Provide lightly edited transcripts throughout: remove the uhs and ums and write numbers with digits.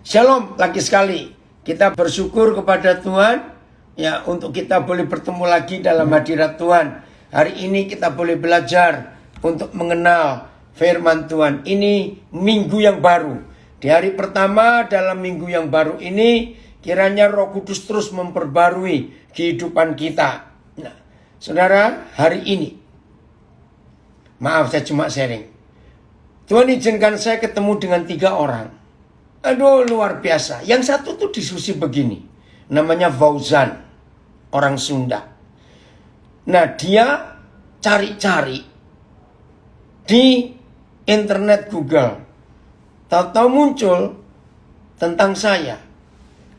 Shalom, lagi sekali kita bersyukur kepada Tuhan ya untuk kita boleh bertemu lagi dalam hadirat Tuhan. Hari ini kita boleh belajar untuk mengenal firman Tuhan. Ini minggu yang baru. Di hari pertama dalam minggu yang baru ini, kiranya Roh Kudus terus memperbarui kehidupan kita. Nah, saudara, hari ini, maaf saya cuma sharing. Tuhan izinkan saya ketemu dengan 3 orang. Aduh, luar biasa. Yang satu tuh diskusi begini. Namanya Fauzan, orang Sunda. Nah, dia cari-cari di internet Google. Tahu-tahu muncul tentang saya.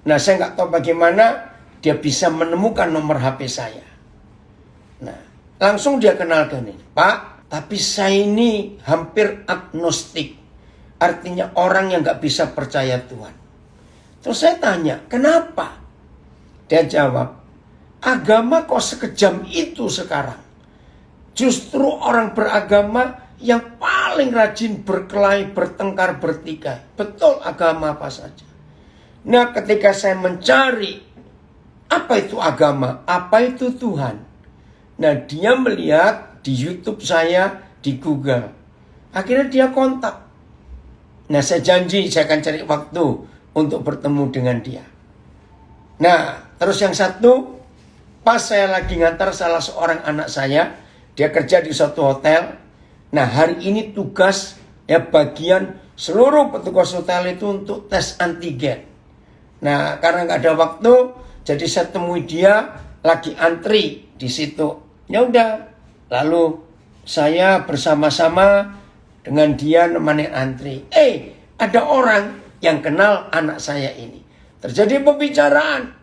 Nah, saya nggak tahu bagaimana dia bisa menemukan nomor HP saya. Nah, langsung dia kenalkan ini. Pak, tapi saya ini hampir agnostik. Artinya orang yang gak bisa percaya Tuhan. Terus saya tanya, kenapa? Dia jawab, agama kok sekejam itu sekarang? Justru orang beragama yang paling rajin berkelahi, bertengkar, bertikai. Betul, agama apa saja. Nah, ketika saya mencari apa itu agama, apa itu Tuhan. Nah, dia melihat di YouTube saya, di Google. Akhirnya dia kontak. Nah, saya janji saya akan cari waktu untuk bertemu dengan dia. Nah, terus yang satu, pas saya lagi ngantar salah seorang anak saya, dia kerja di suatu hotel. Nah, hari ini tugas ya bagian seluruh petugas hotel itu untuk tes antigen. Nah, karena nggak ada waktu, jadi saya temui dia lagi antri di situ. Ya udah, lalu saya bersama-sama dengan dia nemani antri. Ada orang yang kenal anak saya ini. Terjadi pembicaraan.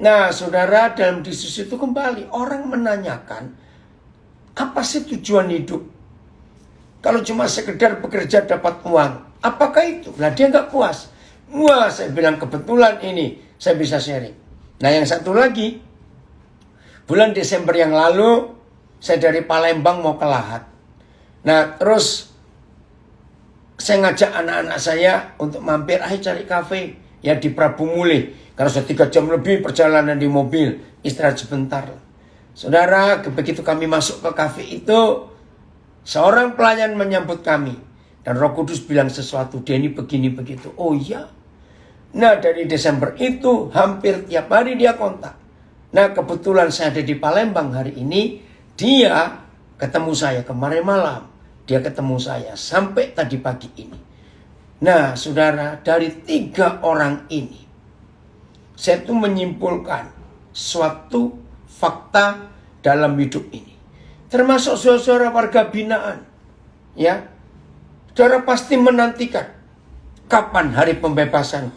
Nah, saudara, dalam diskusi itu kembali orang menanyakan, apa sih tujuan hidup? Kalau cuma sekedar bekerja dapat uang, apakah itu? Nah, dia nggak puas. Wah, saya bilang kebetulan ini saya bisa sharing. Nah, yang satu lagi, bulan Desember yang lalu saya dari Palembang mau ke Lahat. Nah, terus saya ngajak anak-anak saya untuk mampir, ayo cari kafe ya di Prabu Mulih. Karena sudah 3 jam lebih perjalanan di mobil, istirahat sebentar. Saudara, begitu kami masuk ke kafe itu, seorang pelayan menyambut kami. Dan Roh Kudus bilang sesuatu, dia ini begini begitu. Oh iya. Nah, dari Desember itu hampir tiap hari dia kontak. Nah, kebetulan saya ada di Palembang hari ini, dia ketemu saya kemarin malam. Dia ketemu saya sampai tadi pagi ini. Nah, saudara, dari 3 orang ini, saya tuh menyimpulkan suatu fakta dalam hidup ini. Termasuk saudara warga binaan. Ya, saudara pasti menantikan kapan hari pembebasan.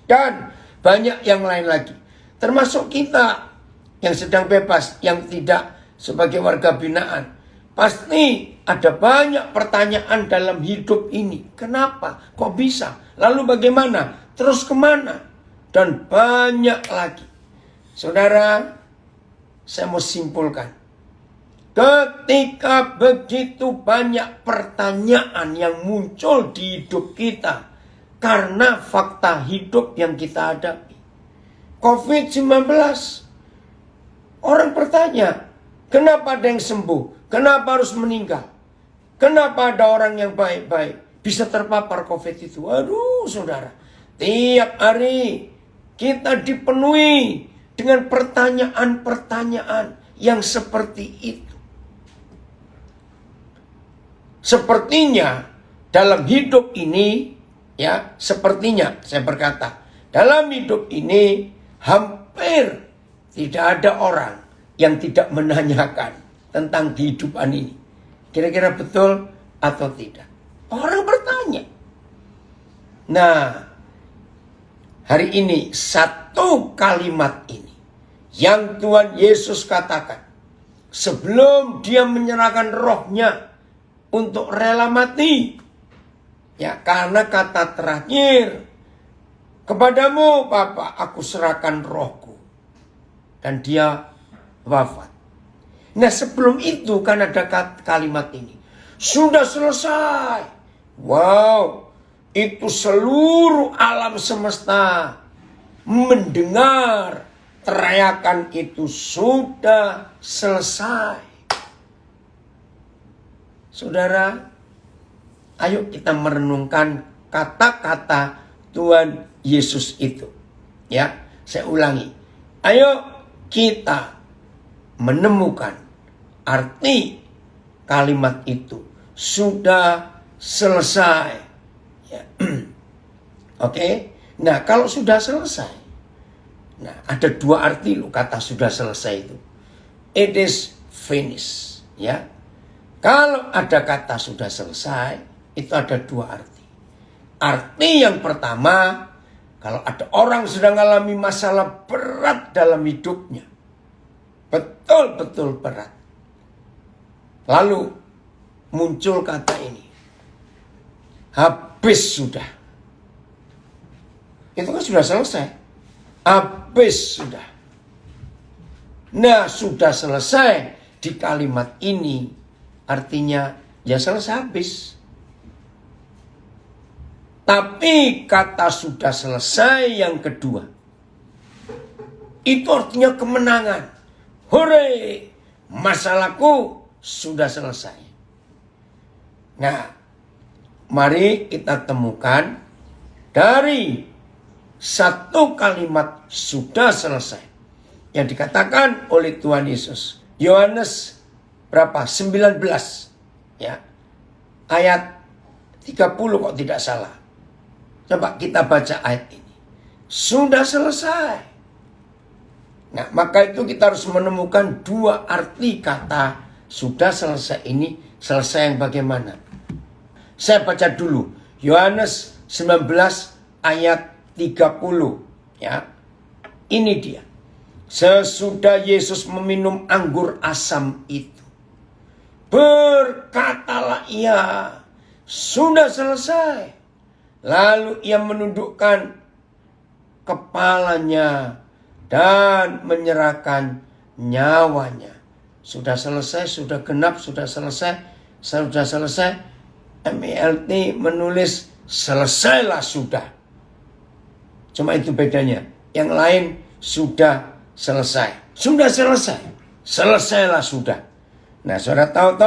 Dan banyak yang lain lagi. Termasuk kita yang sedang bebas, yang tidak sebagai warga binaan. Pasti ada banyak pertanyaan dalam hidup ini. Kenapa? Kok bisa? Lalu bagaimana? Terus kemana? Dan banyak lagi. Saudara, saya mau simpulkan. Ketika begitu banyak pertanyaan yang muncul di hidup kita. Karena fakta hidup yang kita hadapi. COVID-19. Orang bertanya, kenapa ada yang sembuh? Kenapa harus meninggal? Kenapa ada orang yang baik-baik bisa terpapar COVID itu? Aduh, saudara. Tiap hari kita dipenuhi dengan pertanyaan-pertanyaan yang seperti itu. Sepertinya dalam hidup ini, ya, sepertinya saya berkata, dalam hidup ini hampir tidak ada orang yang tidak menanyakan tentang kehidupan ini. Kira-kira betul atau tidak? Orang bertanya. Nah, hari ini satu kalimat ini yang Tuhan Yesus katakan sebelum dia menyerahkan rohnya untuk rela mati. Ya, karena kata terakhir, kepadamu Bapa aku serahkan rohku. Dan dia wafat. Nah, sebelum itu kan ada kalimat ini. Sudah selesai. Wow. itu seluruh alam semesta mendengar teriakan itu sudah selesai. Saudara, ayo kita merenungkan kata-kata Tuhan Yesus itu. Ya, saya ulangi. Ayo kita menemukan arti kalimat itu. Sudah selesai. Ya. Oke. Nah, kalau sudah selesai. Nah, ada dua arti loh kata sudah selesai itu. It is finished. Ya. Kalau ada kata sudah selesai, itu ada dua arti. Arti yang pertama, kalau ada orang sedang mengalami masalah berat dalam hidupnya. Betul-betul berat. Lalu muncul kata ini. Habis sudah. Itu kan sudah selesai. Habis sudah. Nah, sudah selesai di kalimat ini. Artinya ya selesai habis. Tapi kata sudah selesai yang kedua. Itu artinya kemenangan. Hore! Masalahku sudah selesai. Nah, mari kita temukan dari satu kalimat sudah selesai. Yang dikatakan oleh Tuhan Yesus. Yohanes berapa? 19. Ya. Ayat 30 kok tidak salah. Coba kita baca ayat ini. Sudah selesai. Nah, maka itu kita harus menemukan dua arti kata sudah selesai ini. Selesai yang bagaimana? Saya baca dulu. Yohanes 19 ayat 30. Ya. Ini dia. Sesudah Yesus meminum anggur asam itu, berkatalah ia, sudah selesai. Lalu ia menundukkan kepalanya dan menyerahkan nyawanya. Sudah selesai, sudah genap, sudah selesai, sudah selesai. MILT menulis selesailah sudah. Cuma itu bedanya. Yang lain sudah selesai. Sudah selesai. Selesailah sudah. Nah, saudara tahu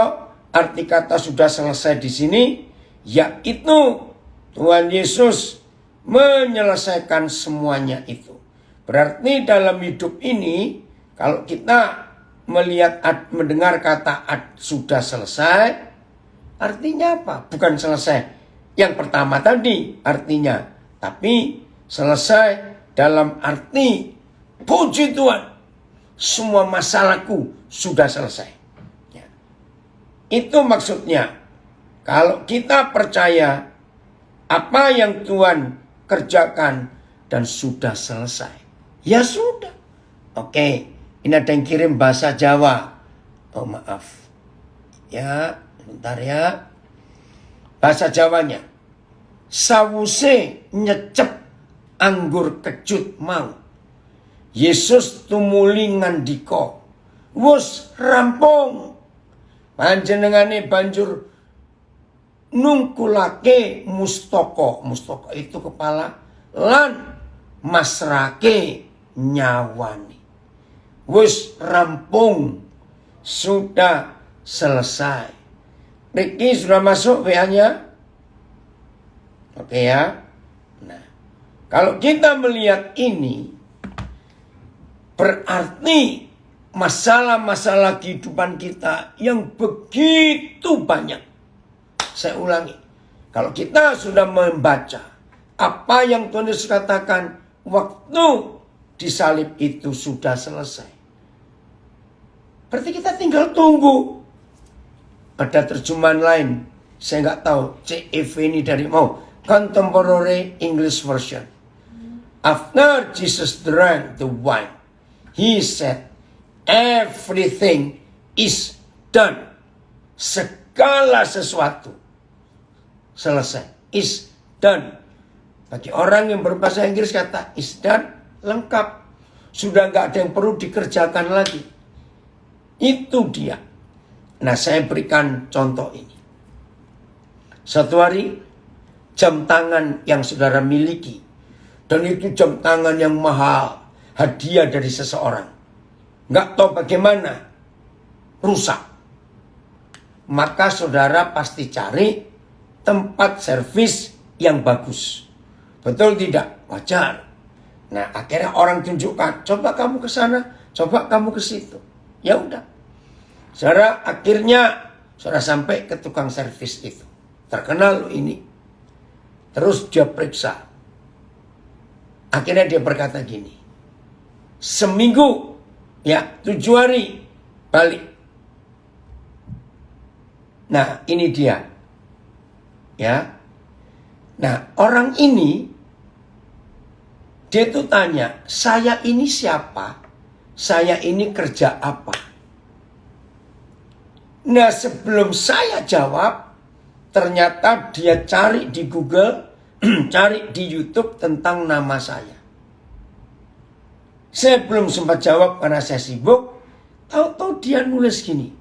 arti kata sudah selesai di sini, yaitu Tuhan Yesus menyelesaikan semuanya itu. Berarti dalam hidup ini, kalau kita mendengar kata sudah selesai, artinya apa? Bukan selesai yang pertama tadi artinya, tapi selesai dalam arti puji Tuhan, semua masalahku sudah selesai. Ya. Itu maksudnya. Kalau kita percaya apa yang Tuhan kerjakan dan sudah selesai, ya sudah. Oke, ini ada yang kirim bahasa Jawa. Oh maaf. Ya, bentar ya. Bahasa Jawanya. Sawuse nyecep anggur kecut mau. Yesus tumuli ngandika. Wus rampung. Panjenengane banjur nungkulake mustaka. Mustaka itu kepala. Lan masrake nyawani. Wis rampung. Sudah selesai. Riki sudah masuk WA-nya? Oke ya. Nah, kalau kita melihat ini, berarti masalah-masalah kehidupan kita yang begitu banyak. Saya ulangi. Kalau kita sudah membaca apa yang Tuhan Yesus katakan waktu disalib itu sudah selesai. Berarti kita tinggal tunggu. Ada terjemahan lain. Saya nggak tahu. CEV ini dari Contemporary English Version. After Jesus drank the wine, he said, everything is done. Segala sesuatu selesai. Is done. Bagi orang yang berbahasa Inggris kata is done, lengkap. Sudah nggak ada yang perlu dikerjakan lagi. Itu dia. Nah, saya berikan contoh ini. Suatu hari jam tangan yang saudara miliki. Dan itu jam tangan yang mahal. Hadiah dari seseorang. Nggak tahu bagaimana. Rusak. Maka saudara pasti cari tempat servis yang bagus. Betul tidak? Wajar. Nah akhirnya orang tunjukkan. Coba kamu ke sana. Coba kamu ke situ. Ya udah. Saudara akhirnya saudara sampai ke tukang servis itu. Terkenal loh ini. Terus dia periksa. Akhirnya dia berkata gini. Seminggu. Ya 7 hari. Balik. Nah ini dia. Ya. Nah orang ini. Dia tuh tanya. Saya ini siapa? Saya ini kerja apa? Nah sebelum saya jawab. Ternyata dia cari di Google. Cari di YouTube tentang nama saya. Saya belum sempat jawab karena saya sibuk. Tahu-tahu dia nulis gini.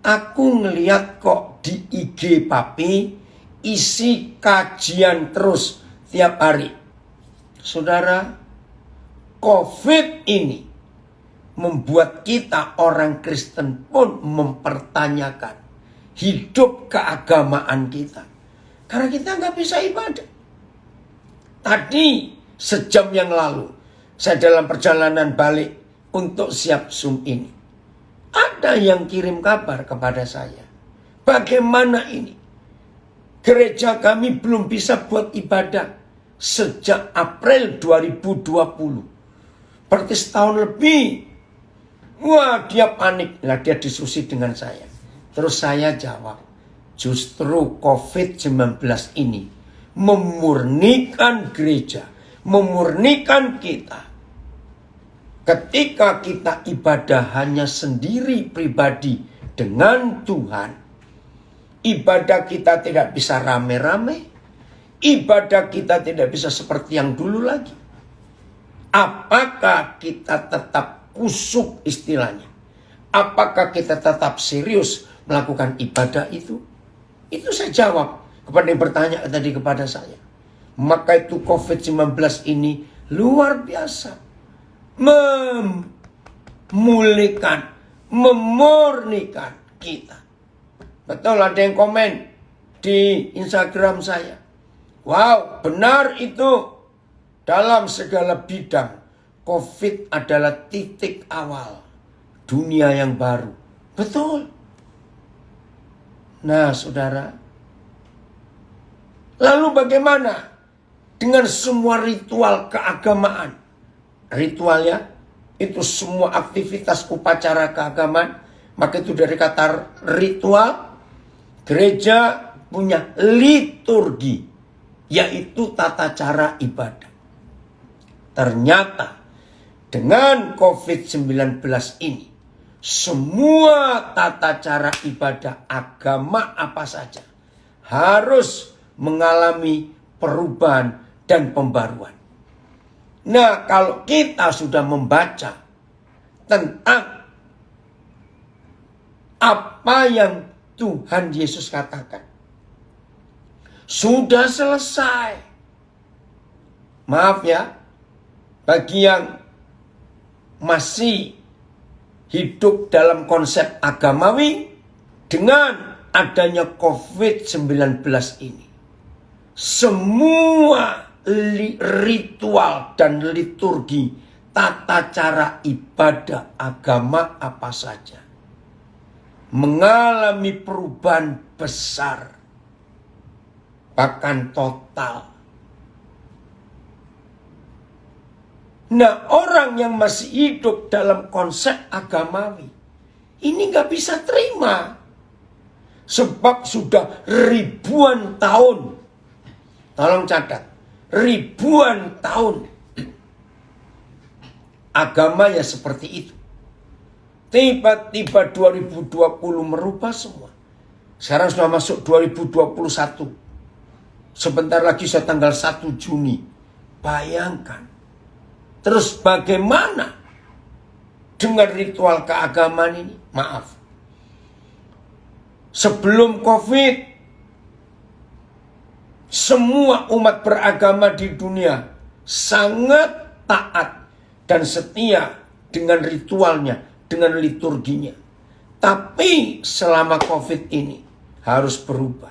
Aku ngeliat kok di IG Papi isi kajian terus tiap hari. Saudara, COVID ini membuat kita orang Kristen pun mempertanyakan hidup keagamaan kita. Karena kita nggak bisa ibadah. Tadi sejam yang lalu saya dalam perjalanan balik untuk siap Zoom ini. Ada yang kirim kabar kepada saya. Bagaimana ini? Gereja kami belum bisa buat ibadah sejak April 2020. Berarti setahun lebih. Wah dia panik. Lah dia diskusi dengan saya. Terus saya jawab. Justru COVID-19 ini memurnikan gereja. Memurnikan kita. Ketika kita ibadah hanya sendiri pribadi dengan Tuhan. Ibadah kita tidak bisa rame-rame. Ibadah kita tidak bisa seperti yang dulu lagi. Apakah kita tetap kusuk istilahnya? Apakah kita tetap serius melakukan ibadah itu? Itu saya jawab kepada yang bertanya tadi kepada saya. Maka itu COVID-19 ini luar biasa. Memulihkan, memurnikan kita. Betul ada yang komen di Instagram saya. Wow, benar itu. Dalam segala bidang, COVID adalah titik awal dunia yang baru. Betul. Nah, saudara. Lalu bagaimana dengan semua ritual keagamaan? Ritualnya itu semua aktivitas upacara keagamaan. Maka itu dari kata ritual. Gereja punya liturgi. Yaitu tata cara ibadah. Ternyata dengan COVID-19 ini. Semua tata cara ibadah agama apa saja. Harus mengalami perubahan dan pembaruan. Nah, kalau kita sudah membaca tentang apa yang Tuhan Yesus katakan, sudah selesai. Maaf ya, bagi yang masih hidup dalam konsep agamawi dengan adanya COVID-19 ini. Semua ritual dan liturgi, tata cara ibadah agama apa saja mengalami perubahan besar, bahkan total. Nah, orang yang masih hidup dalam konsep agamawi ini gak bisa terima, sebab sudah ribuan tahun. Tolong catat, ribuan tahun agama ya seperti itu. Tiba-tiba 2020 merubah semua. Sekarang sudah masuk 2021. Sebentar lagi saya tanggal 1 Juni. Bayangkan. Terus bagaimana dengan ritual keagamaan ini? Maaf. Sebelum COVID, Semua umat beragama di dunia sangat taat dan setia dengan ritualnya, dengan liturginya. Tapi selama COVID ini harus berubah.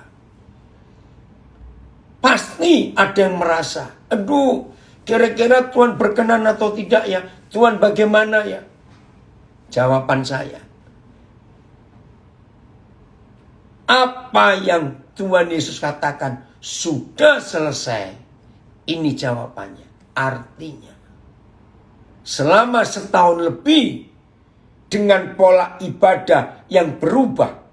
Pasti ada yang merasa, aduh, kira-kira Tuhan berkenan atau tidak ya? Tuhan bagaimana ya? Jawaban saya, apa yang Tuhan Yesus katakan sudah selesai. Ini jawabannya. Artinya, selama setahun lebih dengan pola ibadah yang berubah,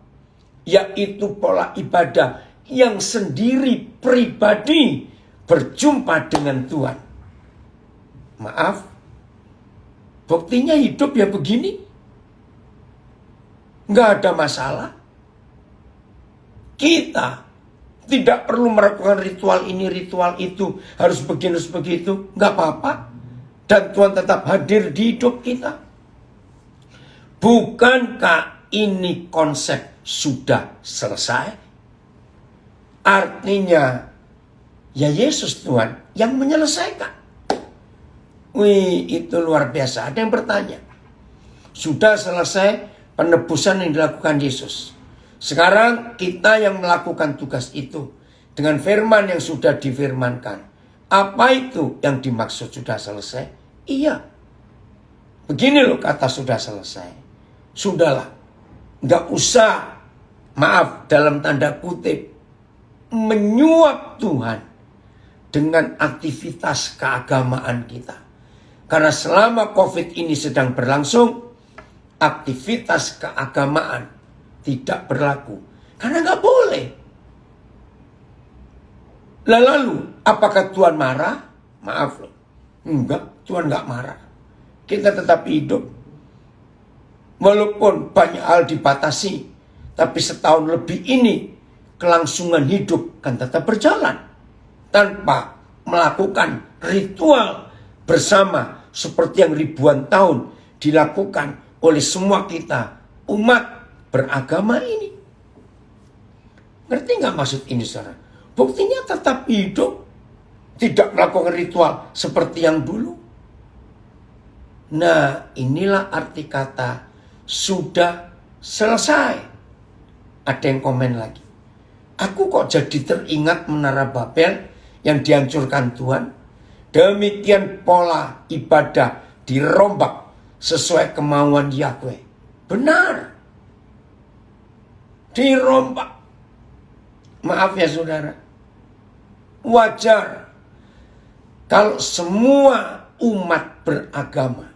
yaitu pola ibadah yang sendiri pribadi berjumpa dengan Tuhan. Maaf, buktinya hidup ya begini. Nggak ada masalah. Kita tidak perlu melakukan ritual ini, ritual itu. Harus begini, harus begitu. Nggak apa-apa. Dan Tuhan tetap hadir di hidup kita. Bukankah ini konsep sudah selesai? Artinya, ya Yesus Tuhan yang menyelesaikan. Wih, itu luar biasa. Ada yang bertanya, sudah selesai penebusan yang dilakukan Yesus. Sekarang kita yang melakukan tugas itu dengan firman yang sudah difirmankan. Apa itu yang dimaksud sudah selesai? Iya. Begini loh kata sudah selesai. Sudahlah. Nggak usah, maaf dalam tanda kutip, menyuap Tuhan dengan aktivitas keagamaan kita. Karena selama COVID ini sedang berlangsung, aktivitas keagamaan tidak berlaku. Karena nggak boleh. Lalu, apakah Tuhan marah? Maaf loh. Enggak, Tuhan nggak marah. Kita tetap hidup. Walaupun banyak hal dibatasi. Tapi setahun lebih ini, kelangsungan hidup kan tetap berjalan. Tanpa melakukan ritual bersama seperti yang ribuan tahun dilakukan oleh semua kita, umat beragama ini. Ngerti nggak maksud ini saudara? Buktinya tetap hidup. Tidak melakukan ritual seperti yang dulu. Nah, inilah arti kata sudah selesai. Ada yang komen lagi. Aku kok jadi teringat Menara Babel yang dihancurkan Tuhan. Demikian pola ibadah dirombak sesuai kemauan Yahweh. Benar. Dirombak. Maaf ya saudara. Wajar kalau semua umat beragama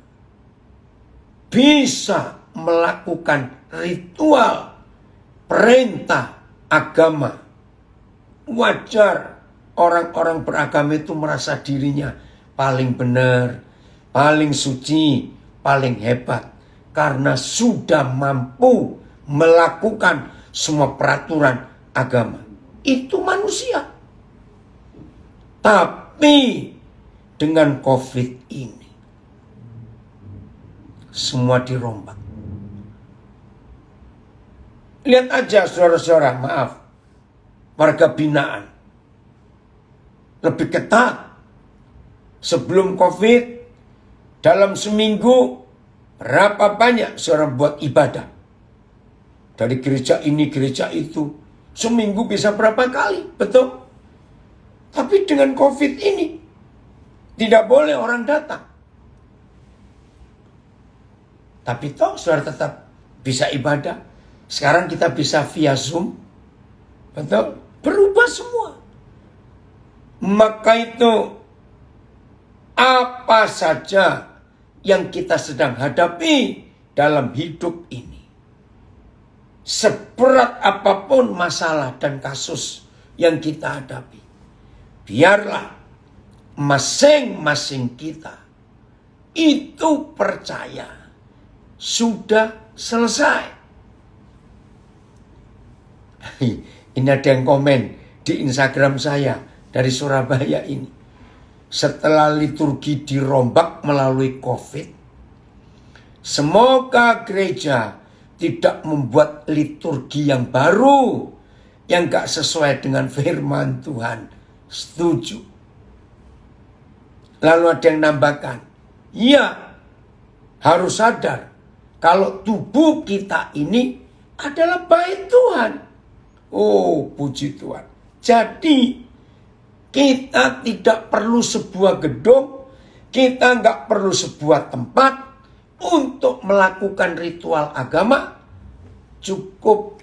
bisa melakukan ritual perintah agama. Wajar orang-orang beragama itu merasa dirinya paling benar, paling suci, paling hebat. Karena sudah mampu melakukan semua peraturan agama. Itu manusia. Tapi dengan COVID ini, semua dirombak. Lihat aja saudara-saudara, maaf, warga binaan. Lebih ketat. Sebelum COVID, dalam seminggu, berapa banyak saudara buat ibadah. Dari gereja ini, gereja itu. Seminggu bisa berapa kali, betul? Tapi dengan COVID ini, tidak boleh orang datang. Tapi toh saudara tetap bisa ibadah. Sekarang kita bisa via Zoom. Betul? Berubah semua. Maka itu apa saja yang kita sedang hadapi dalam hidup ini. Seberat apapun masalah dan kasus yang kita hadapi. Biarlah masing-masing kita itu percaya sudah selesai. Ini ada yang komen di Instagram saya dari Surabaya ini. Setelah liturgi dirombak melalui COVID, semoga gereja tidak membuat liturgi yang baru yang gak sesuai dengan firman Tuhan. Setuju. Lalu ada yang nambahkan, iya, harus sadar kalau tubuh kita ini adalah bait Tuhan. Oh, puji Tuhan. Jadi kita tidak perlu sebuah gedung, kita nggak perlu sebuah tempat untuk melakukan ritual agama. Cukup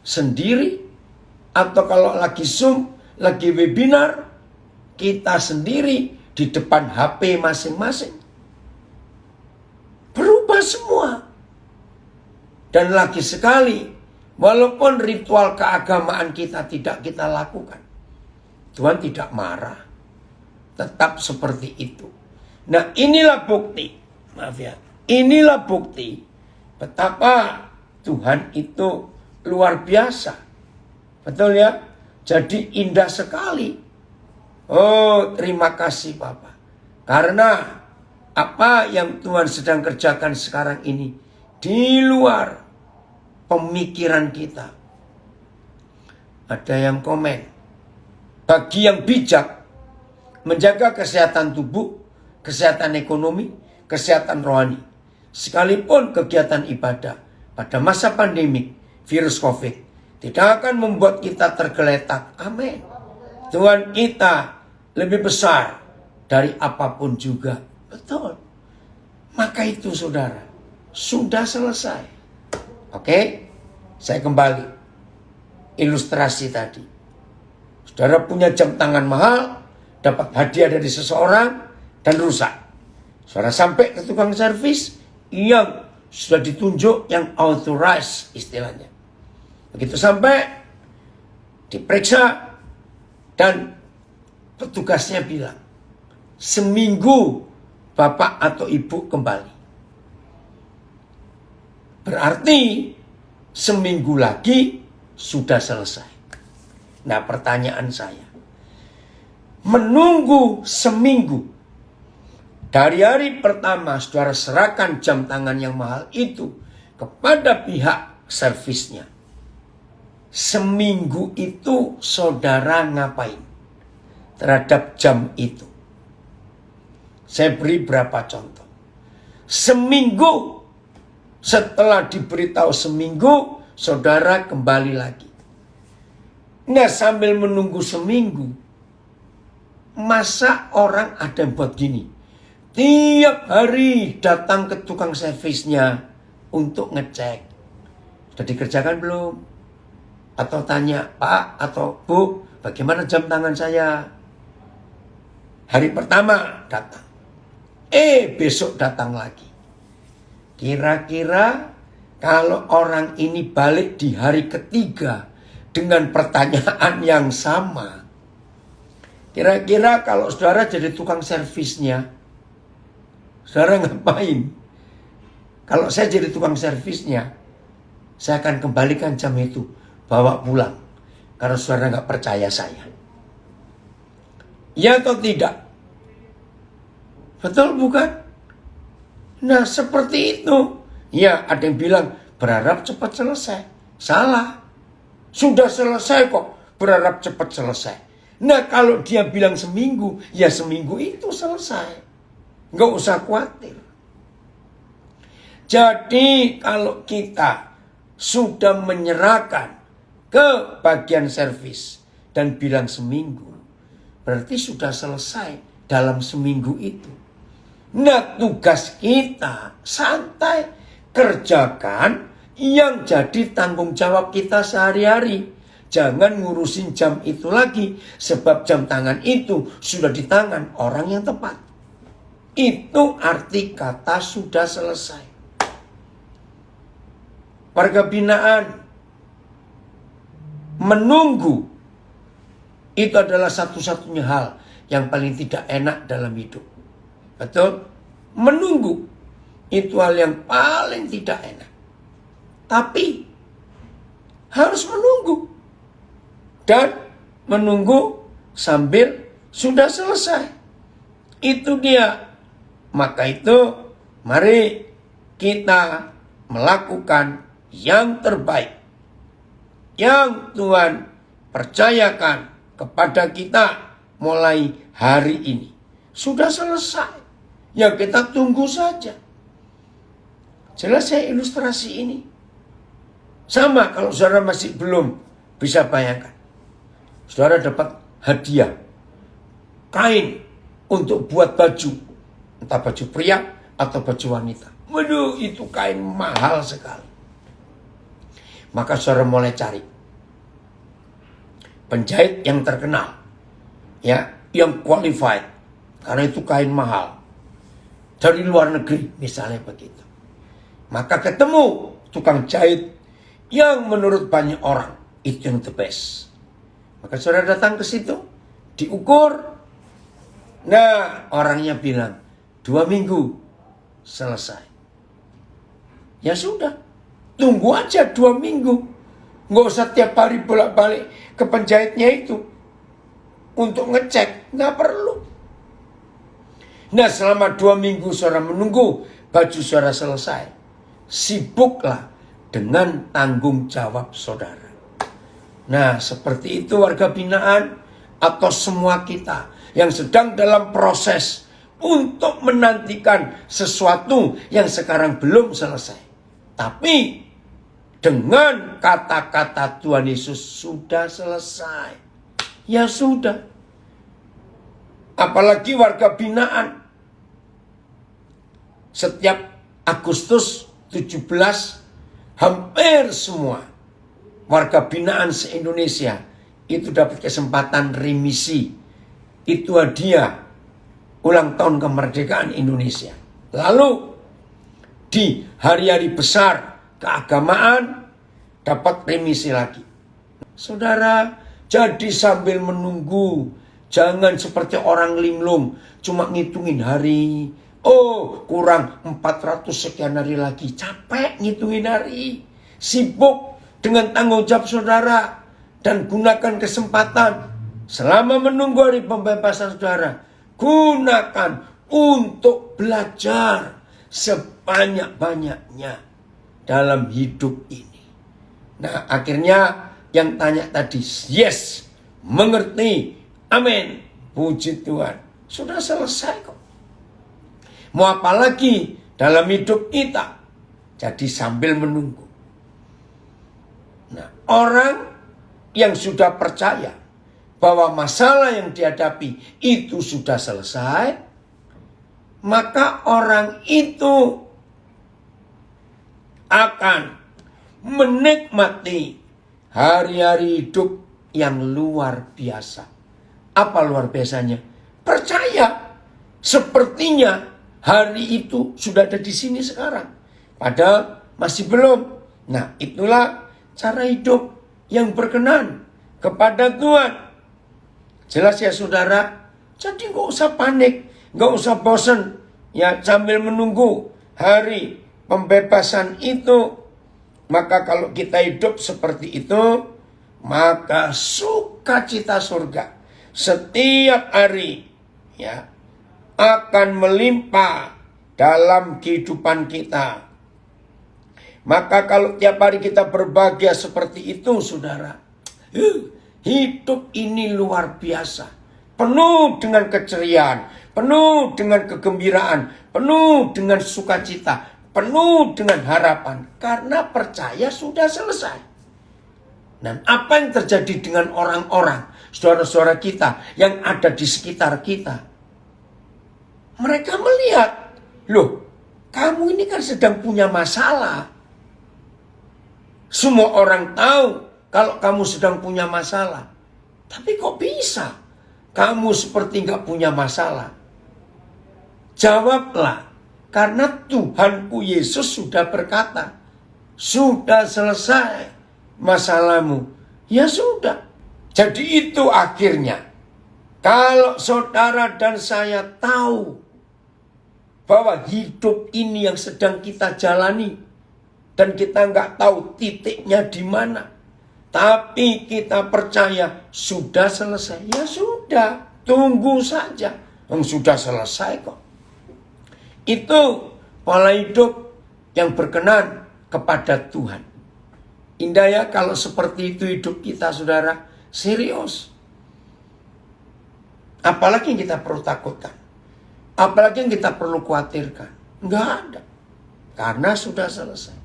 sendiri, atau kalau lagi Zoom, lagi webinar, kita sendiri di depan HP masing-masing. Berubah semua. Dan lagi sekali, walaupun ritual keagamaan kita tidak kita lakukan, Tuhan tidak marah. Tetap seperti itu. Nah, inilah bukti. Maaf ya. Inilah bukti betapa Tuhan itu luar biasa. Betul ya? Jadi indah sekali. Oh, terima kasih Bapak. Karena apa yang Tuhan sedang kerjakan sekarang ini di luar pemikiran kita. Ada yang komen, bagi yang bijak menjaga kesehatan tubuh, kesehatan ekonomi, kesehatan rohani, sekalipun kegiatan ibadah pada masa pandemi virus COVID tidak akan membuat kita tergeletak. Amin. Tuhan kita lebih besar dari apapun juga. Betul. Maka itu saudara, sudah selesai. Oke, saya kembali. Ilustrasi tadi. Saudara punya jam tangan mahal, dapat hadiah dari seseorang, dan rusak. Saudara sampai ke tukang servis yang sudah ditunjuk, yang authorized istilahnya. Begitu sampai, diperiksa, dan petugasnya bilang, seminggu Bapak atau Ibu kembali. Berarti seminggu lagi sudah selesai. Nah, pertanyaan saya, menunggu seminggu dari hari pertama saudara serahkan jam tangan yang mahal itu kepada pihak servisnya, seminggu itu saudara ngapain terhadap jam itu? Saya beri beberapa contoh. Seminggu setelah diberitahu seminggu, saudara kembali lagi. Nah, sambil menunggu seminggu, masa orang ada yang buat gini? Tiap hari datang ke tukang servisnya untuk ngecek. Sudah dikerjakan belum? Atau tanya, Pak atau Bu, bagaimana jam tangan saya? Hari pertama datang. Besok datang lagi. Kira-kira kalau orang ini balik di hari ketiga dengan pertanyaan yang sama, kira-kira kalau saudara jadi tukang servisnya, saudara ngapain? Kalau saya jadi tukang servisnya, saya akan kembalikan jam itu, bawa pulang. Karena saudara nggak percaya saya. Ya atau tidak? Betul bukan? Nah, seperti itu. Ya, ada yang bilang berharap cepat selesai. Salah. Sudah selesai kok, berharap cepat selesai. Nah, kalau dia bilang seminggu, ya seminggu itu selesai. Nggak usah khawatir. Jadi, kalau kita sudah menyerahkan ke bagian servis dan bilang seminggu, berarti sudah selesai dalam seminggu itu. Nah, tugas kita santai, kerjakan yang jadi tanggung jawab kita sehari-hari. Jangan ngurusin jam itu lagi, sebab jam tangan itu sudah di tangan orang yang tepat. Itu arti kata sudah selesai. Warga binaan, menunggu itu adalah satu-satunya hal yang paling tidak enak dalam hidup. Betul? Menunggu itu hal yang paling tidak enak. Tapi harus menunggu. Dan menunggu sambil sudah selesai. Itu dia. Maka itu mari kita melakukan yang terbaik yang Tuhan percayakan kepada kita mulai hari ini. Sudah selesai. Ya kita tunggu saja. Jelas saya ilustrasi ini. Sama kalau saudara masih belum bisa bayangkan. Saudara dapat hadiah kain untuk buat baju. Entah baju pria atau baju wanita. Waduh, itu kain mahal sekali. Maka saudara mulai cari penjahit yang terkenal, ya, yang qualified, karena itu kain mahal dari luar negeri, misalnya begitu. Maka ketemu tukang jahit yang menurut banyak orang itu yang the best. Maka saudara datang ke situ, diukur. Nah, orangnya bilang 2 minggu selesai. Ya sudah, tunggu aja 2 minggu. Nggak usah tiap hari bolak-balik ke penjahitnya itu untuk ngecek, nggak perlu. Nah, selama 2 minggu saudara menunggu baju saudara selesai, sibuklah dengan tanggung jawab saudara. Nah, seperti itu warga binaan atau semua kita yang sedang dalam proses untuk menantikan sesuatu yang sekarang belum selesai. Tapi dengan kata-kata Tuhan Yesus sudah selesai. Ya sudah. Apalagi warga binaan. Setiap Agustus 17 hampir semua warga binaan se-Indonesia itu dapat kesempatan remisi. Itu hadiah ulang tahun kemerdekaan Indonesia. Lalu di hari-hari besar keagamaan dapat remisi lagi. Saudara, jadi sambil menunggu, jangan seperti orang linglung cuma ngitungin hari. Oh, kurang 400 sekian hari lagi. Capek ngitungin hari. Sibuk dengan tanggung jawab saudara. Dan gunakan kesempatan selama menunggu hari pembebasan saudara. Gunakan untuk belajar sebanyak-banyaknya dalam hidup ini. Nah, akhirnya yang tanya tadi, yes, mengerti, amin, puji Tuhan. Sudah selesai kok. Mau apa lagi dalam hidup kita? Jadi sambil menunggu. Nah, orang yang sudah percaya bahwa masalah yang dihadapi itu sudah selesai, maka orang itu akan menikmati hari-hari hidup yang luar biasa. Apa luar biasanya? Percaya. Sepertinya hari itu sudah ada di sini sekarang. Padahal masih belum. Nah, itulah cara hidup yang berkenan kepada Tuhan. Jelas ya saudara? Jadi gak usah panik. Gak usah bosan. Ya, sambil menunggu hari pembebasan itu. Maka kalau kita hidup seperti itu, maka sukacita surga setiap hari ya akan melimpah dalam kehidupan kita. Maka kalau tiap hari kita berbahagia seperti itu, saudara, hidup ini luar biasa. Penuh dengan keceriaan, penuh dengan kegembiraan, penuh dengan sukacita, penuh dengan harapan. Karena percaya sudah selesai. Dan apa yang terjadi dengan orang-orang, saudara-saudara kita yang ada di sekitar kita? Mereka melihat, loh, kamu ini kan sedang punya masalah. Semua orang tahu kalau kamu sedang punya masalah. Tapi kok bisa kamu seperti nggak punya masalah? Jawablah, karena Tuhanku Yesus sudah berkata, sudah selesai masalahmu. Ya sudah. Jadi itu akhirnya, kalau saudara dan saya tahu bahwa hidup ini yang sedang kita jalani dan kita nggak tahu titiknya di mana, tapi kita percaya sudah selesai. Ya sudah, tunggu saja. Sudah selesai kok. Itu pola hidup yang berkenan kepada Tuhan. Indah ya kalau seperti itu hidup kita, saudara. Serius. Apalagi yang kita perlu takutkan? Apalagi yang kita perlu khawatirkan? Enggak ada. Karena sudah selesai.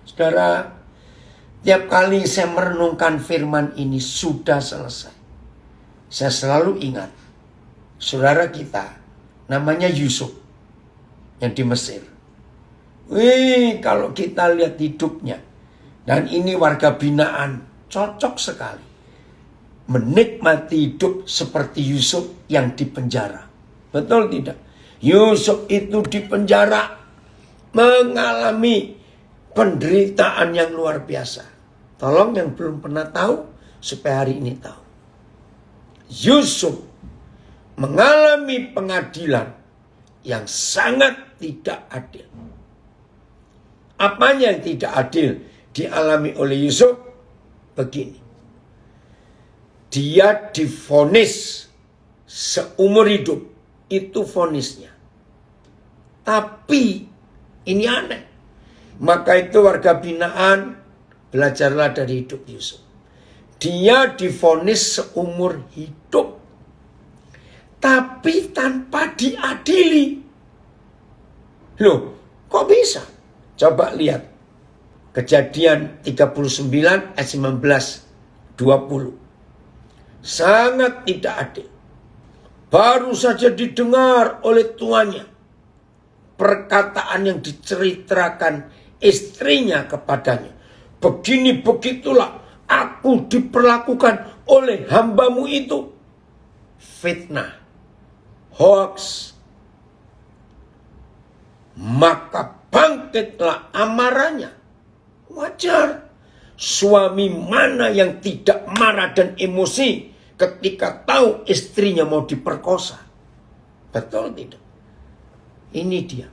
Saudara, tiap kali saya merenungkan firman ini sudah selesai. Saya selalu ingat saudara kita namanya Yusuf yang di Mesir. Wih, kalau kita lihat hidupnya, dan ini warga binaan, cocok sekali. Menikmati hidup seperti Yusuf yang di penjara. Betul tidak? Yusuf itu di penjara mengalami penderitaan yang luar biasa. Tolong yang belum pernah tahu, supaya hari ini tahu. Yusuf mengalami pengadilan yang sangat tidak adil. Apanya yang tidak adil dialami oleh Yusuf? Begini. Dia divonis seumur hidup. Itu vonisnya. Tapi ini aneh. Maka itu warga binaan, belajarlah dari hidup Yusuf. Dia divonis seumur hidup. Tapi tanpa diadili. Loh, kok bisa? Coba lihat. Kejadian 39 ayat 19, 20. Sangat tidak adil. Baru saja didengar oleh tuannya perkataan yang diceritakan istrinya kepadanya. Begini begitulah aku diperlakukan oleh hambamu itu. Fitnah, hoax. Maka bangkitlah amarahnya. Wajar. Suami mana yang tidak marah dan emosi ketika tahu istrinya mau diperkosa? Betul tidak? Ini dia.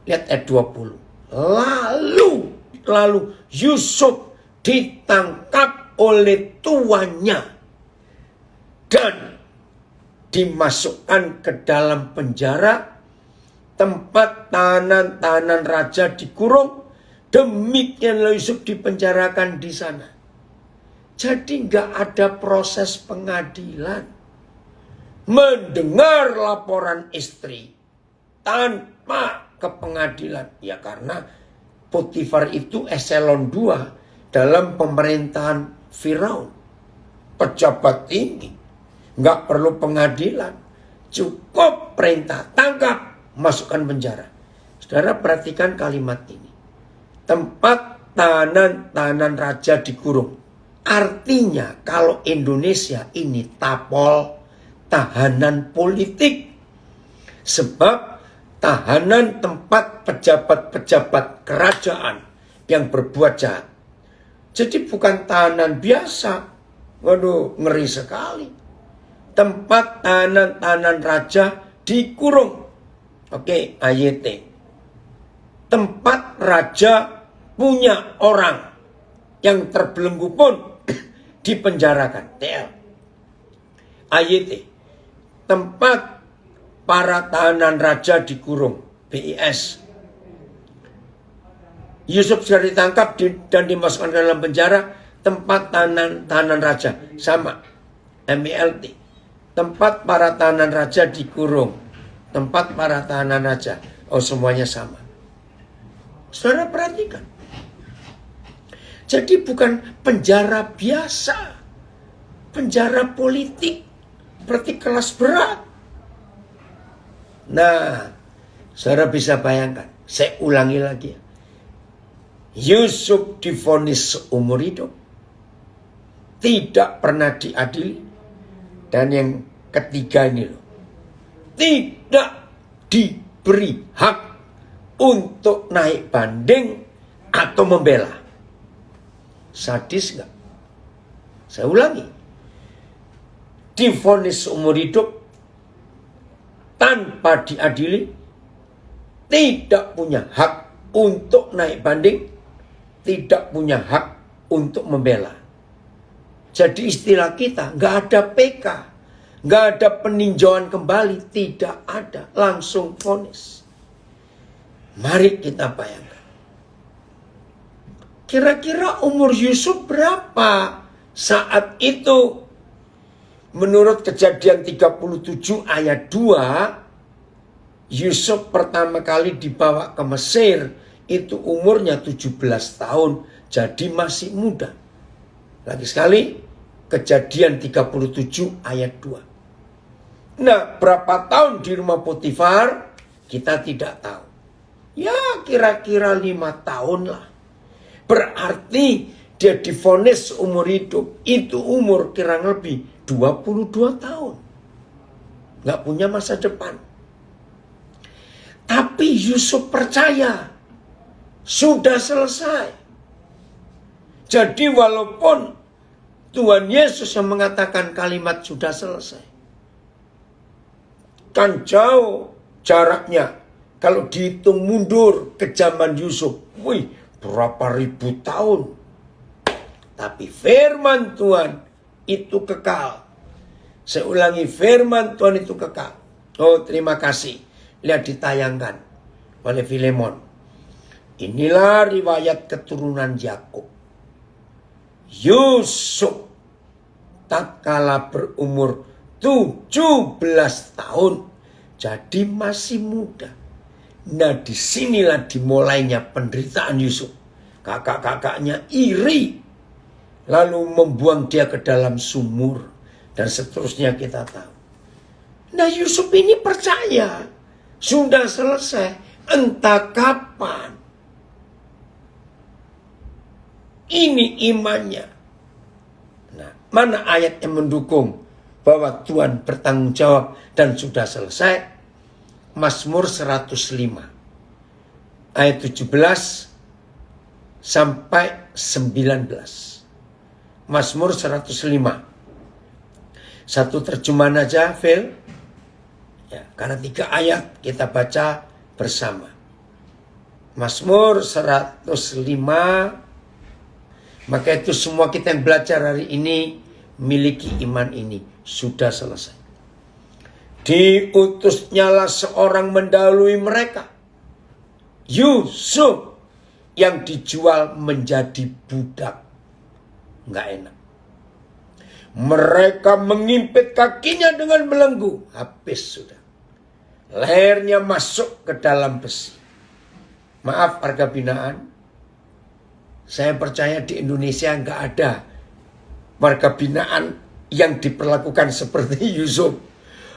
Lihat ayat 20. Lalu Yusuf ditangkap oleh tuannya dan dimasukkan ke dalam penjara, tempat tahanan-tahanan raja dikurung. Demikianlah Yusuf dipenjarakan di sana. Jadi nggak ada proses pengadilan. Mendengar laporan istri tanpa ke pengadilan. Ya karena Potifar itu eselon 2 dalam pemerintahan Firaun. Pejabat tinggi. Nggak perlu pengadilan. Cukup perintah, tangkap, masukkan penjara. Saudara perhatikan kalimat ini. Tempat tahanan raja dikurung. Artinya kalau Indonesia ini tapol, tahanan politik. Sebab tahanan tempat pejabat-pejabat kerajaan yang berbuat jahat. Jadi bukan tahanan biasa. Waduh, ngeri sekali. Tempat tahanan raja dikurung. Oke, AYT. Tempat raja punya orang yang terbelenggu pun dipenjarakan. TL. AYT. Tempat para tahanan raja dikurung. BIS. Yusuf sudah ditangkap dan dimasukkan ke dalam penjara. Tempat tahanan raja. Sama. MILT. Tempat para tahanan raja dikurung. Tempat para tahanan raja. Oh, semuanya sama. Saudara perhatikan. Jadi bukan penjara biasa. Penjara politik. Berarti kelas berat. Nah, saudara bisa bayangkan. Saya ulangi lagi ya. Yusuf divonis seumur hidup. Tidak pernah diadili. Dan yang ketiga ini loh. Tidak diberi hak untuk naik banding atau membela. Sadis gak? Saya ulangi. Divonis seumur hidup tanpa diadili, tidak punya hak untuk naik banding, tidak punya hak untuk membela. Jadi istilah kita nggak ada PK, nggak ada peninjauan kembali, tidak ada, langsung vonis. Mari kita bayangkan. Kira-kira umur Yusuf berapa saat itu? menurut Kejadian 37 ayat 2, Yusuf pertama kali dibawa ke Mesir itu umurnya 17 tahun, jadi masih muda. Lagi sekali, Kejadian 37 ayat 2. Nah, berapa tahun di rumah Potifar kita tidak tahu. Ya, kira-kira 5 tahun lah. Berarti dia divonis umur hidup itu umur kurang lebih 22 tahun. Nggak punya masa depan. Tapi Yusuf percaya sudah selesai. Jadi walaupun Tuhan Yesus yang mengatakan kalimat sudah selesai, kan jauh jaraknya. Kalau dihitung mundur ke zaman Yusuf, wih, berapa ribu tahun. Tapi firman Tuhan itu kekal. Saya ulangi, firman Tuhan itu kekal. Oh, terima kasih. Lihat ditayangkan oleh Filemon. Inilah riwayat keturunan Yakub. Yusuf tatkala berumur 17 tahun, jadi masih muda. Nah, disinilah dimulainya penderitaan Yusuf. Kakak-kakaknya iri, lalu membuang dia ke dalam sumur, dan seterusnya kita tahu. Nah, Yusuf ini percaya sudah selesai, entah kapan. Ini imannya. Nah, mana ayat yang mendukung bahwa Tuhan bertanggung jawab dan sudah selesai? Mazmur 105 ayat 17 sampai 19. Mazmur 105. Satu terjemahan aja, Phil. Ya, karena 3 ayat kita baca bersama. Mazmur 105. Maka itu semua kita yang belajar hari ini miliki iman ini. Sudah selesai. Diutusnyalah seorang mendahului mereka. Yusuf yang dijual menjadi budak. Nggak enak. Mereka mengimpit kakinya dengan belenggu. Habis sudah. Lehernya masuk ke dalam besi. Maaf warga binaan. Saya percaya di Indonesia nggak ada warga binaan yang diperlakukan seperti Yusuf.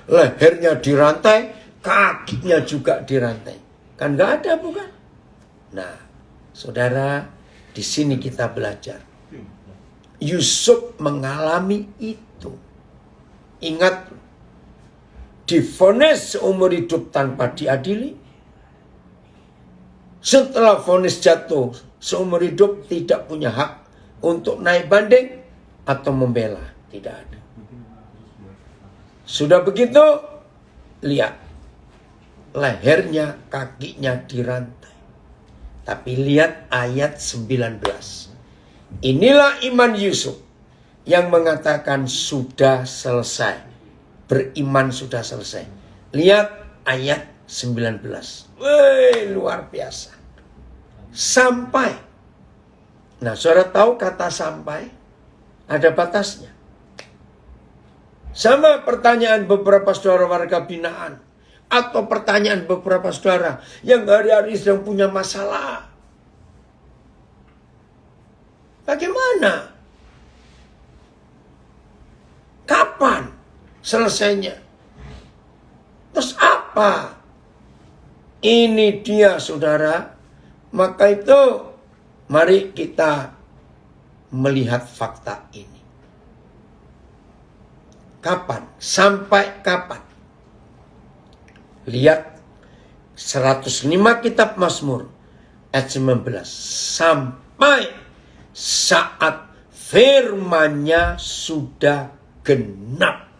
Lehernya dirantai, kakinya juga dirantai. Kan nggak ada, bukan? Nah, saudara, di sini kita belajar. Yusuf mengalami itu. Ingat, divonis seumur hidup tanpa diadili. Setelah vonis jatuh, seumur hidup tidak punya hak untuk naik banding atau membela. Tidak ada. Sudah begitu, lihat. Lehernya, kakinya dirantai. Tapi lihat ayat 19. Inilah iman Yusuf yang mengatakan sudah selesai. Beriman sudah selesai. Lihat ayat 19. Wih, luar biasa. Sampai. Nah, saudara tahu kata sampai? Ada batasnya. Sama pertanyaan beberapa saudara warga binaan. Atau pertanyaan beberapa saudara yang hari-hari sedang punya masalah. Bagaimana? Kapan selesainya? Terus apa? Ini dia saudara. Maka itu mari kita melihat fakta ini. Kapan? Sampai kapan? Lihat 105 kitab Mazmur ayat 19. Sampai saat firman-Nya sudah genap.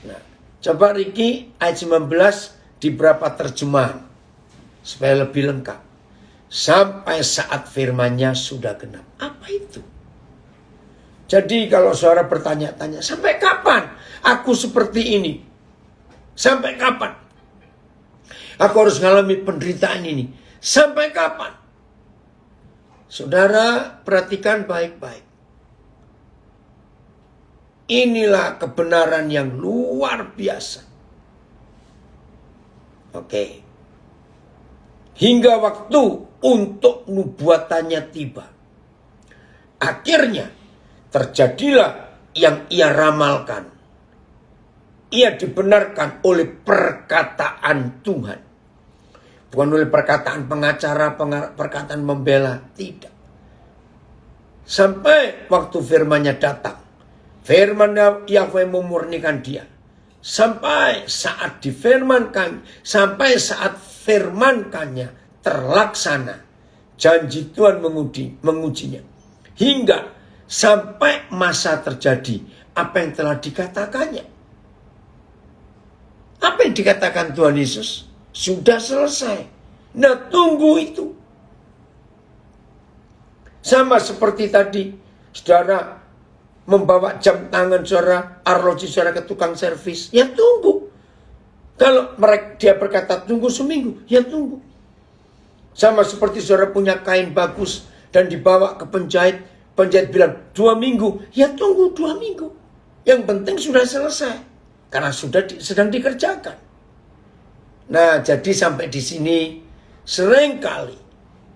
Nah, coba Riki ayat 19 di berapa terjemahan supaya lebih lengkap. Sampai saat firman-Nya sudah genap. Apa itu? Jadi kalau saudara bertanya-tanya, sampai kapan aku seperti ini? Sampai kapan? Aku harus mengalami penderitaan ini. Sampai kapan? Saudara perhatikan baik-baik. Inilah kebenaran yang luar biasa. Oke. Hingga waktu untuk nubuatannya tiba. Akhirnya terjadilah yang ia ramalkan. Ia dibenarkan oleh perkataan Tuhan. Bukan oleh perkataan pengacara, perkataan membela. Tidak. Sampai waktu firman-Nya datang. Firman Yahweh memurnikan dia. Sampai saat difirmankan, sampai saat firmankannya terlaksana. Janji Tuhan mengujinya. Hingga sampai masa terjadi apa yang telah dikatakannya. Apa yang dikatakan Tuhan Yesus? Sudah selesai. Nah, tunggu itu. Sama seperti tadi, saudara membawa jam tangan saudara, arloji saudara ke tukang servis. Ya tunggu. Kalau dia berkata tunggu seminggu, ya tunggu. Sama seperti saudara punya kain bagus dan dibawa ke penjahit. Penjahit bilang 2 minggu, ya tunggu 2 minggu. Yang penting sudah selesai. Karena sudah sedang dikerjakan. Nah, jadi sampai di sini seringkali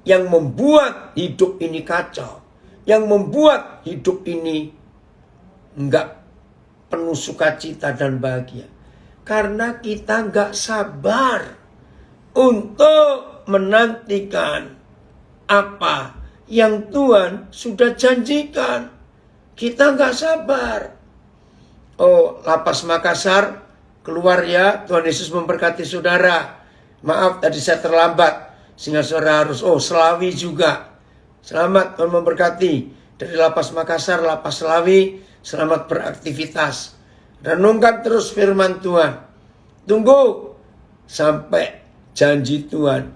yang membuat hidup ini kacau, yang membuat hidup ini enggak penuh sukacita dan bahagia, karena kita enggak sabar untuk menantikan apa yang Tuhan sudah janjikan. Kita enggak sabar. Oh, Lapas Makassar keluar ya, Tuhan Yesus memberkati saudara. Maaf tadi saya terlambat, sehingga saudara harus, Selawi juga. Selamat, Tuhan memberkati. Dari Lapas Makassar, Lapas Selawi, selamat beraktivitas. Renungkan terus firman Tuhan. Tunggu sampai janji Tuhan,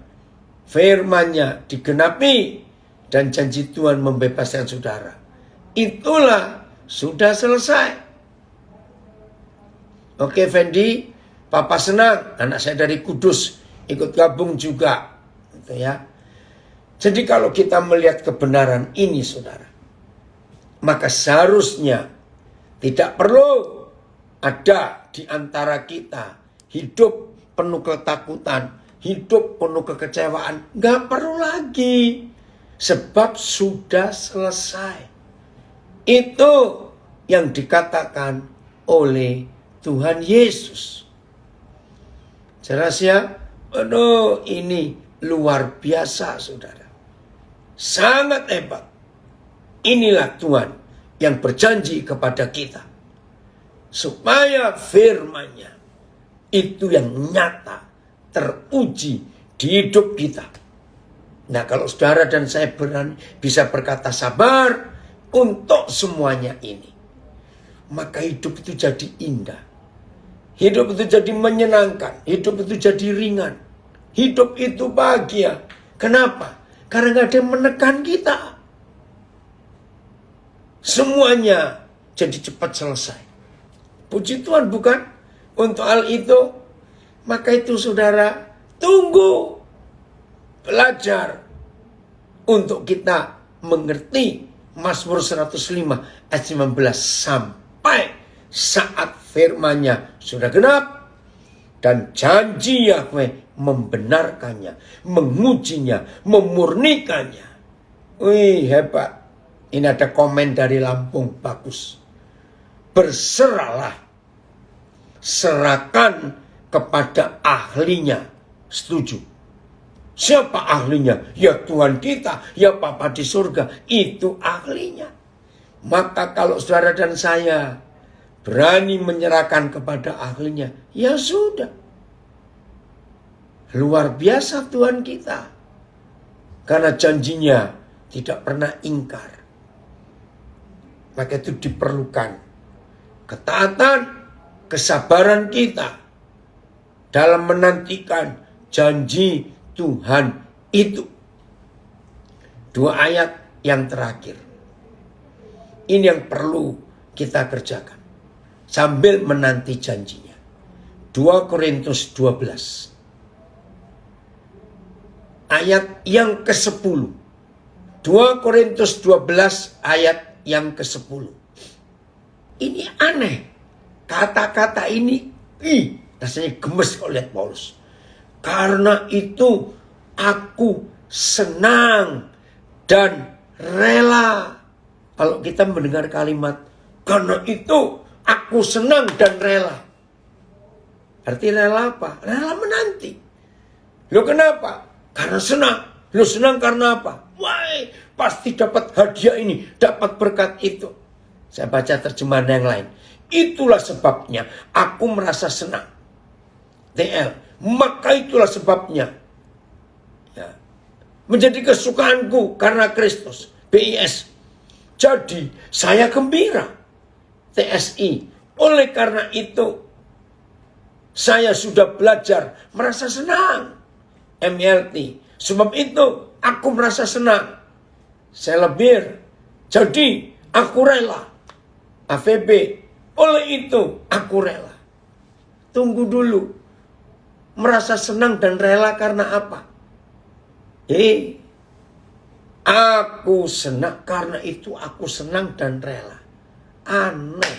firman-Nya digenapi, dan janji Tuhan membebaskan saudara. Itulah sudah selesai. Oke Fendi, Papa senang anak saya dari Kudus ikut gabung juga, gitu ya. Jadi kalau kita melihat kebenaran ini saudara, maka seharusnya tidak perlu ada di antara kita hidup penuh ketakutan, hidup penuh kekecewaan. Gak perlu lagi, sebab sudah selesai. Itu yang dikatakan oleh Tuhan Yesus. Jelas ya? Aduh, ini luar biasa saudara. Sangat hebat. Inilah Tuhan yang berjanji kepada kita. Supaya firman-Nya itu yang nyata, teruji di hidup kita. Nah, kalau saudara dan saya bisa berkata sabar untuk semuanya ini, maka hidup itu jadi indah. Hidup itu jadi menyenangkan. Hidup itu jadi ringan. Hidup itu bahagia. Kenapa? Karena gak ada yang menekan kita. Semuanya jadi cepat selesai. Puji Tuhan bukan? Untuk hal itu, maka itu saudara, tunggu. Belajar. Untuk kita mengerti Mazmur 105 ayat 19 sampai saat firman-Nya sudah genap dan janji Yahweh membenarkannya, mengujinya, memurnikannya. Wih, hebat. Ini ada komen dari Lampung, bagus. Berserahlah, serahkan kepada ahlinya. Setuju. Siapa ahlinya? Ya Tuhan kita, ya Bapa di surga. Itu ahlinya. Maka kalau saudara dan saya berani menyerahkan kepada ahlinya, ya sudah. Luar biasa Tuhan kita. Karena janjinya tidak pernah ingkar. Maka itu diperlukan ketaatan, kesabaran kita dalam menantikan janji Tuhan itu. 2 ayat yang terakhir. Ini yang perlu kita kerjakan sambil menanti janjinya. 2 Korintus 12 ayat yang ke-10. 2 Korintus 12 ayat yang ke-10. Ini aneh. Kata-kata ini, rasanya gemes kalau lihat Paulus. Karena itu aku senang dan rela. Kalau kita mendengar kalimat, karena itu aku senang dan rela. Arti rela apa? Rela menanti. Loh kenapa? Karena senang. Loh senang karena apa? Wah, pasti dapat hadiah ini, dapat berkat itu. Saya baca terjemahan yang lain. Itulah sebabnya aku merasa senang. TL. Maka itulah sebabnya. Ya. Menjadi kesukaanku karena Kristus. BIS. Jadi saya gembira. TSI. Oleh karena itu saya sudah belajar merasa senang. MLT. Sebab itu aku merasa senang. Saya lebih. Jadi aku rela. AVB. Oleh itu aku rela. Tunggu dulu. Merasa senang dan rela karena apa? Aku senang karena itu aku senang dan rela. Aneh.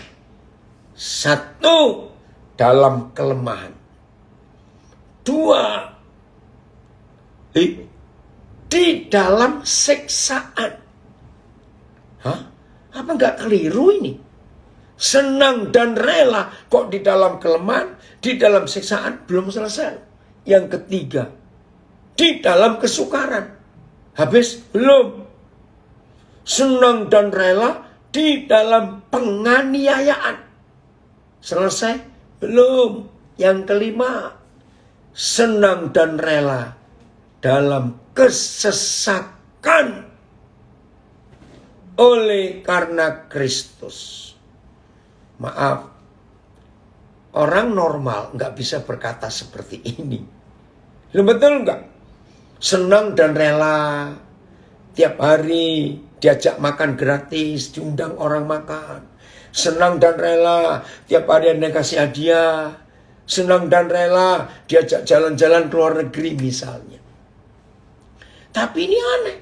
Satu, dalam kelemahan. Dua, di dalam siksaan. Hah? Apa enggak keliru ini? Senang dan rela kok di dalam kelemahan, di dalam siksaan belum selesai. Yang ketiga, di dalam kesukaran. Habis belum. Senang dan rela di dalam penganiayaan. Selesai belum. Yang kelima, senang dan rela dalam kesesakan oleh karena Kristus. Maaf, orang normal nggak bisa berkata seperti ini. Lu betul nggak? Senang dan rela tiap hari diajak makan gratis, diundang orang makan. Senang dan rela tiap hari ada kasih hadiah. Senang dan rela diajak jalan-jalan ke luar negeri misalnya. Tapi ini aneh.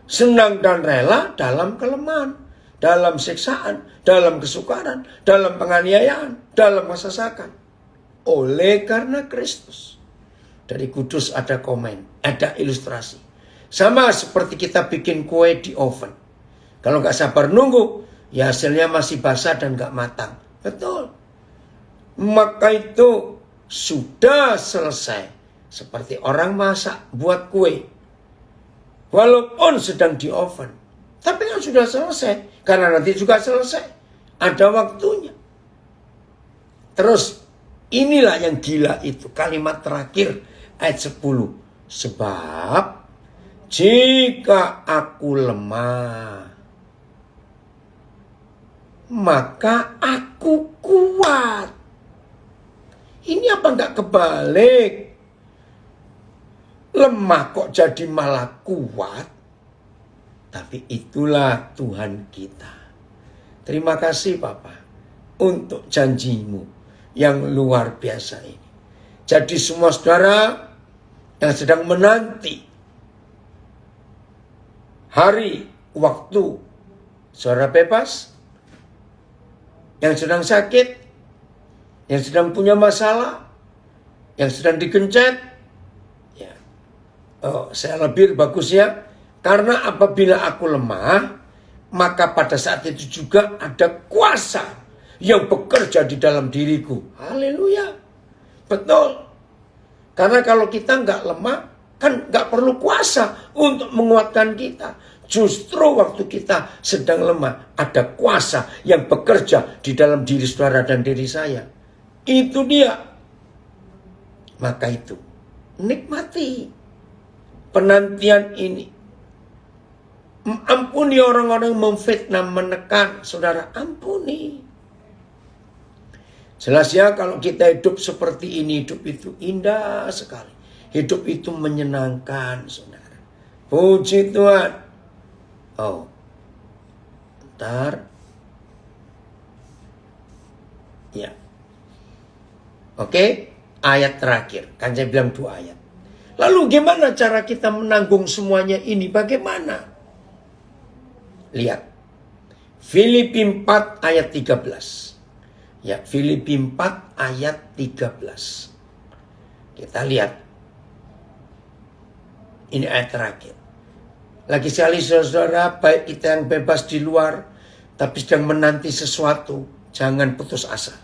Senang dan rela dalam kelemahan, dalam siksaan, dalam kesukaran, dalam penganiayaan, dalam kesesakan. Oleh karena Kristus. Dari Kudus ada komen, ada ilustrasi. Sama seperti kita bikin kue di oven. Kalau nggak sabar nunggu, ya hasilnya masih basah dan nggak matang. Betul. Maka itu sudah selesai. Seperti orang masak buat kue. Walaupun sedang di oven. Tapi kan sudah selesai. Karena nanti juga selesai. Ada waktunya. Terus inilah yang gila itu. Kalimat terakhir ayat 10. Sebab jika aku lemah, maka aku kuat. Ini apa enggak kebalik? Lemah kok jadi malah kuat? Tapi itulah Tuhan kita. Terima kasih Bapak untuk janjimu yang luar biasa ini. Jadi semua saudara yang sedang menanti hari, waktu saudara bebas, yang sedang sakit, yang sedang punya masalah, yang sedang digencet, ya, saya lebih bagusnya, karena apabila aku lemah, maka pada saat itu juga ada kuasa yang bekerja di dalam diriku. Haleluya. Betul. Karena kalau kita nggak lemah, kan nggak perlu kuasa untuk menguatkan kita. Justru waktu kita sedang lemah, ada kuasa yang bekerja di dalam diri saudara dan diri saya. Itu dia. Maka itu, nikmati penantian ini. Ampuni orang-orang yang memfitnah, menekan saudara. Ampuni. Jelas ya, kalau kita hidup seperti ini, hidup itu indah sekali. Hidup itu menyenangkan, saudara. Puji Tuhan. Oh, bentar. Ya. Oke, ayat terakhir. Kan saya bilang 2 ayat. Lalu gimana cara kita menanggung semuanya ini? Bagaimana? Lihat. Filipi 4 ayat 13. Ya, Filipi 4 ayat 13. Kita lihat. Ini ayat terakhir. Lagi sekali saudara, baik kita yang bebas di luar, tapi sedang menanti sesuatu, jangan putus asa.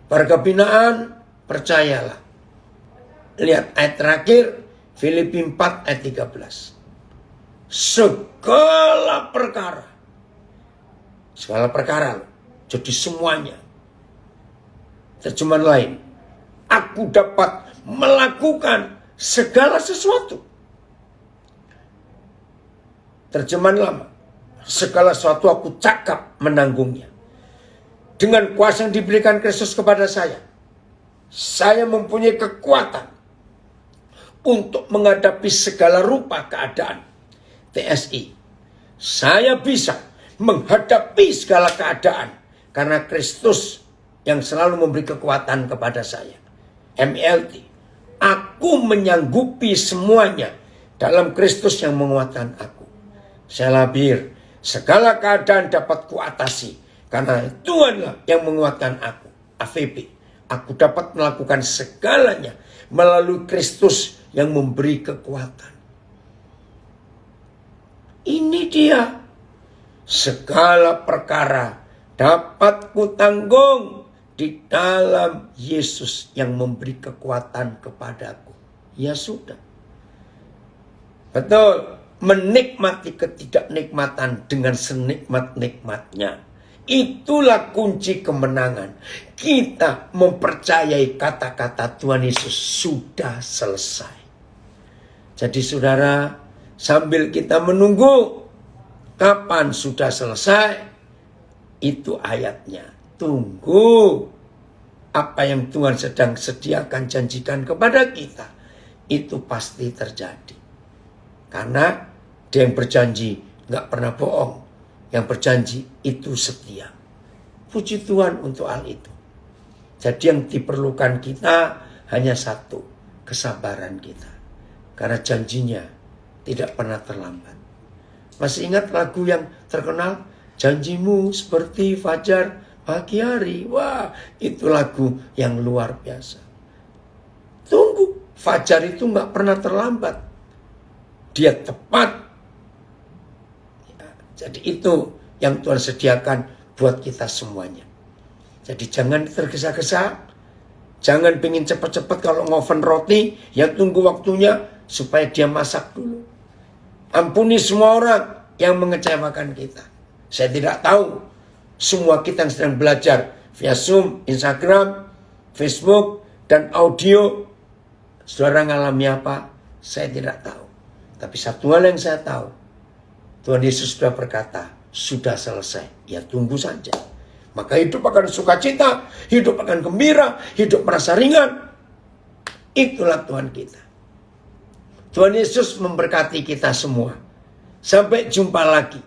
Perkebinaan, percayalah. Lihat ayat terakhir, Filipi 4 ayat 13. Segala perkara. Segala perkara. Jadi semuanya. Terjemahan lain. Aku dapat melakukan segala sesuatu. Terjemahan lama. Segala sesuatu aku cakap menanggungnya. Dengan kuasa yang diberikan Kristus kepada saya. Saya mempunyai kekuatan untuk menghadapi segala rupa keadaan. TSI. Saya bisa menghadapi segala keadaan karena Kristus yang selalu memberi kekuatan kepada saya. MLT. Aku menyanggupi semuanya dalam Kristus yang menguatkan aku. Saya labir. Segala keadaan dapat kuatasi karena Tuhanlah yang menguatkan aku. AVP. Aku dapat melakukan segalanya melalui Kristus yang memberi kekuatan. Ini dia. Segala perkara dapat kutanggung di dalam Yesus yang memberi kekuatan kepadaku. Ya sudah. Betul. Menikmati ketidaknikmatan dengan senikmat-nikmatnya. Itulah kunci kemenangan. Kita mempercayai kata-kata Tuhan Yesus sudah selesai. Jadi saudara, sambil kita menunggu kapan sudah selesai, itu ayatnya. Tunggu apa yang Tuhan sedang sediakan, janjikan kepada kita. Itu pasti terjadi. Karena dia yang berjanji gak pernah bohong. Yang berjanji itu setia. Puji Tuhan untuk hal itu. Jadi yang diperlukan kita hanya satu. Kesabaran kita. Karena janjinya tidak pernah terlambat. Masih ingat lagu yang terkenal? Janjimu seperti fajar pagi hari. Wah, itu lagu yang luar biasa. Tunggu. Fajar itu gak pernah terlambat. Dia tepat. Ya, jadi itu yang Tuhan sediakan buat kita semuanya. Jadi jangan tergesa-gesa. Jangan pengen cepat-cepat kalau ngoven roti. Ya tunggu waktunya supaya dia masak dulu. Ampuni semua orang yang mengecewakan kita. Saya tidak tahu. Semua kita yang sedang belajar via Zoom, Instagram, Facebook, dan audio. Saudara ngalami apa? Saya tidak tahu. Tapi satu hal yang saya tahu. Tuhan Yesus sudah berkata, sudah selesai. Ya tunggu saja. Maka hidup akan sukacita, hidup akan gembira, hidup merasa ringan. Itulah Tuhan kita. Tuhan Yesus memberkati kita semua. Sampai jumpa lagi.